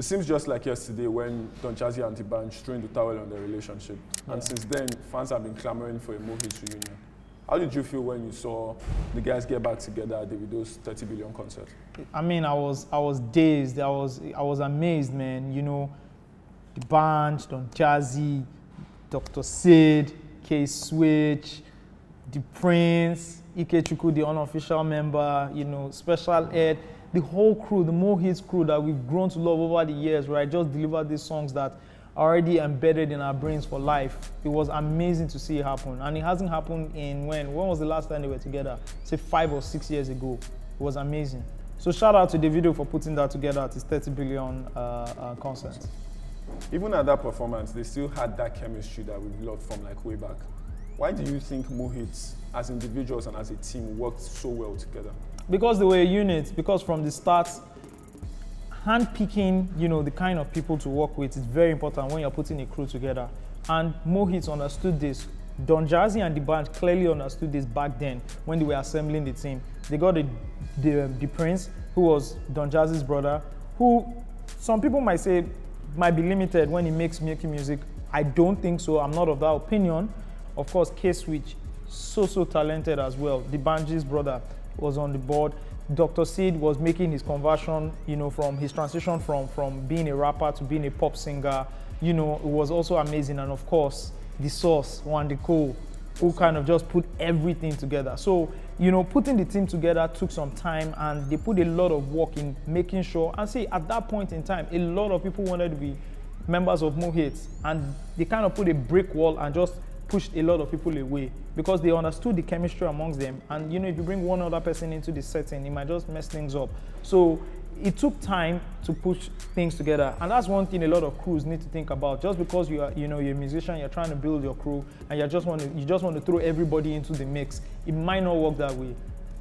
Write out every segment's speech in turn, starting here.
It seems just like yesterday when Don Jazzy and D'banj threw in the towel on their relationship. Yeah. And since then, fans have been clamoring for a Mohit reunion. How did you feel when you saw the guys get back together at Davido's 30 billion concert? I mean, I was dazed. I was amazed, man. You know, D'banj, Don Jazzy, Dr. Sid, K-Switch, The Prince, Ikechukwu, the unofficial member, you know, Special Ed, the whole crew, the Mohit crew that we've grown to love over the years, right? Just delivered these songs that are already embedded in our brains for life. It was amazing to see it happen. And it hasn't happened in when was the last time they were together? Say 5 or 6 years ago. It was amazing. So shout out to Davido for putting that together at his 30 billion concert. Even at that performance, they still had that chemistry that we've loved from like way back. Why do you think Mohit, as individuals and as a team, worked so well together? Because they were a unit. Because from the start, handpicking, you know, the kind of people to work with is very important when you're putting a crew together. And Mohit understood this. Don Jazzy and D'banj clearly understood this back then when they were assembling the team. They got the Prince, who was Don Jazzy's brother, who some people might say might be limited when he makes music. I don't think so. I'm not of that opinion. Of course, K-Switch, so talented as well. D'banj's brother was on the board. Dr. Sid was making his conversion, you know, from his transition from being a rapper to being a pop singer. You know, it was also amazing. And of course, the source, Wande Coal, who kind of just put everything together. So, you know, putting the team together took some time, and they put a lot of work in making sure. And see, at that point in time, a lot of people wanted to be members of Mohit, and they kind of put a brick wall and just pushed a lot of people away because they understood the chemistry amongst them. And you know, if you bring one other person into the setting, it might just mess things up. So it took time to push things together, and that's one thing a lot of crews need to think about. Just because you are, you know, you're a musician, you're trying to build your crew, and you just want to throw everybody into the mix, it might not work that way.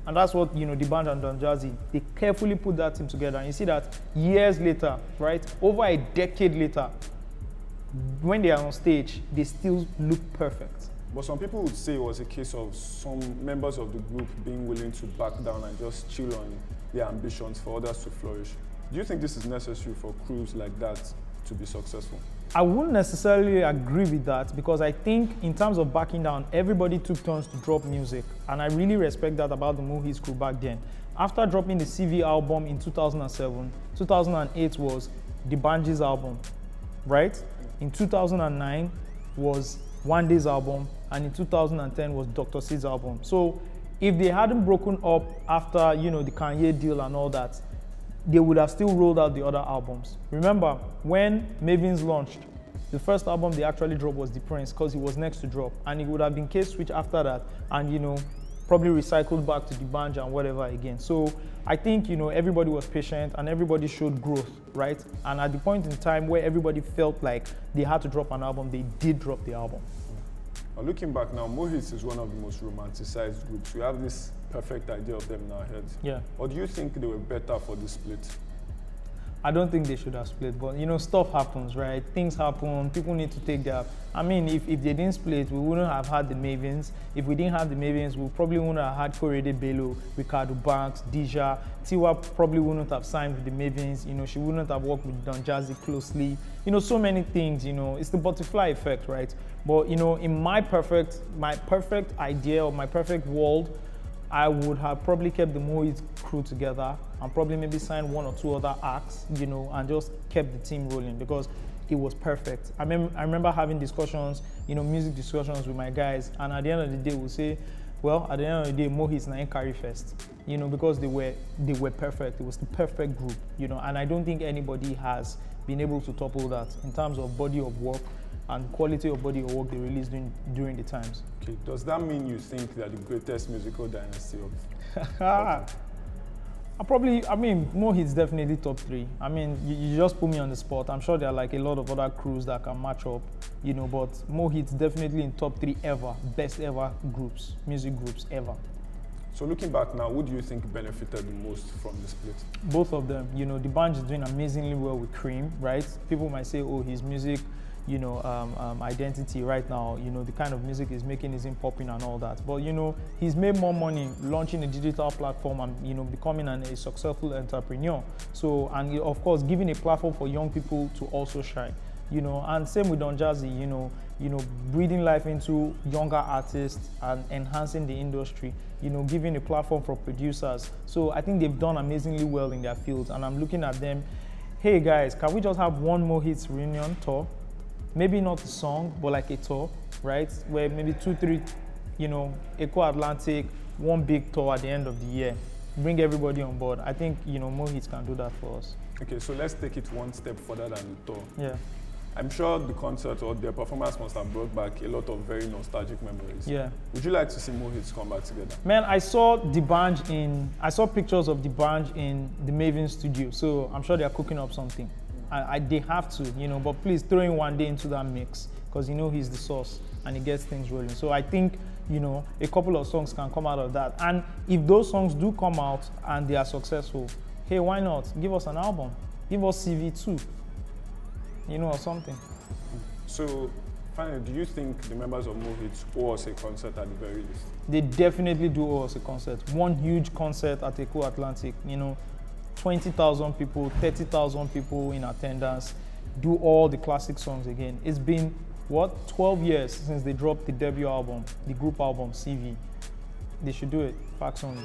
And that's what, you know, D'banj and Don Jazzy, they carefully put that team together. And you see that years later, right, over a decade later, when they are on stage, they still look perfect. But some people would say it was a case of some members of the group being willing to back down and just chill on their ambitions for others to flourish. Do you think this is necessary for crews like that to be successful? I wouldn't necessarily agree with that, because I think in terms of backing down, everybody took turns to drop music. And I really respect that about the Mohit crew back then. After dropping the CV album in 2007, 2008 was D'banj's album, right? In 2009 was Wande's album, and in 2010 was Dr. Sid's album. So if they hadn't broken up after, you know, the Kanye deal and all that, they would have still rolled out the other albums. Remember, when Mavins launched, the first album they actually dropped was The Prince, because he was next to drop, and it would have been K-Switch after that, and, you know, probably recycled back to D'banj and whatever again. So I think, you know, everybody was patient and everybody showed growth, right? And at the point in time where everybody felt like they had to drop an album, they did drop the album. Now, looking back now, Mohit is one of the most romanticized groups. We have this perfect idea of them in our heads. Yeah. Or do you think they were better for the split? I don't think they should have split, but you know, stuff happens, right? Things happen, people need to take their... I mean, if they didn't split, we wouldn't have had the Mavins. If we didn't have the Mavins, we probably wouldn't have had Korede Bello, Ricardo Banks, Deja. Tiwa probably wouldn't have signed with the Mavins. You know, she wouldn't have worked with Don Jazzy closely. You know, so many things, you know, it's the butterfly effect, right? But, you know, in my perfect idea or my perfect world, I would have probably kept the Mohit crew together and probably maybe signed 1 or 2 other acts, you know, and just kept the team rolling because it was perfect. I remember having discussions, you know, music discussions with my guys, and at the end of the day, we'll say, well, at the end of the day, Mohit's na carry first, you know, because they were perfect. It was the perfect group, you know, and I don't think anybody has been able to topple that in terms of body of work and quality of body of work they released during the times. Okay, does that mean you think they're the greatest musical dynasty of? I mean, Mohit's definitely top 3. I mean, you just put me on the spot. I'm sure there are like a lot of other crews that can match up, you know, but Mohit's definitely in top 3 ever, best ever groups, music groups ever. So looking back now, who do you think benefited the most from the split? Both of them. You know, D'banj is doing amazingly well with Cream, right? People might say, oh, his music, you know, identity right now. You know, the kind of music he's making isn't popping and all that. But, you know, he's made more money launching a digital platform and, you know, becoming a successful entrepreneur. So, and of course, giving a platform for young people to also shine. You know, and same with Don Jazzy, you know, breathing life into younger artists and enhancing the industry, you know, giving a platform for producers. So I think they've done amazingly well in their fields, and I'm looking at them, hey guys, can we just have one more hits reunion tour? Maybe not a song, but like a tour, right? Where maybe 2, 3, you know, Echo Atlantic, one big tour at the end of the year. Bring everybody on board. I think, you know, more hits can do that for us. Okay, so let's take it one step further than the tour. Yeah. I'm sure the concert or their performance must have brought back a lot of very nostalgic memories. Yeah. Would you like to see more hits come back together? Man, I saw pictures of the band in the Maven studio, so I'm sure they're cooking up something. They have to, you know, but please throw in Wande into that mix, because you know he's the source and he gets things rolling. So I think, you know, a couple of songs can come out of that. And if those songs do come out and they are successful, hey, why not? Give us an album. Give us CV2, you know, or something. So, finally, do you think the members of More Hits owe us a concert at the very least? They definitely do owe us a concert. One huge concert at Echo Atlantic, you know, 20,000 people, 30,000 people in attendance, do all the classic songs again. It's been, what, 12 years since they dropped the debut album, the group album, CV. They should do it, facts only.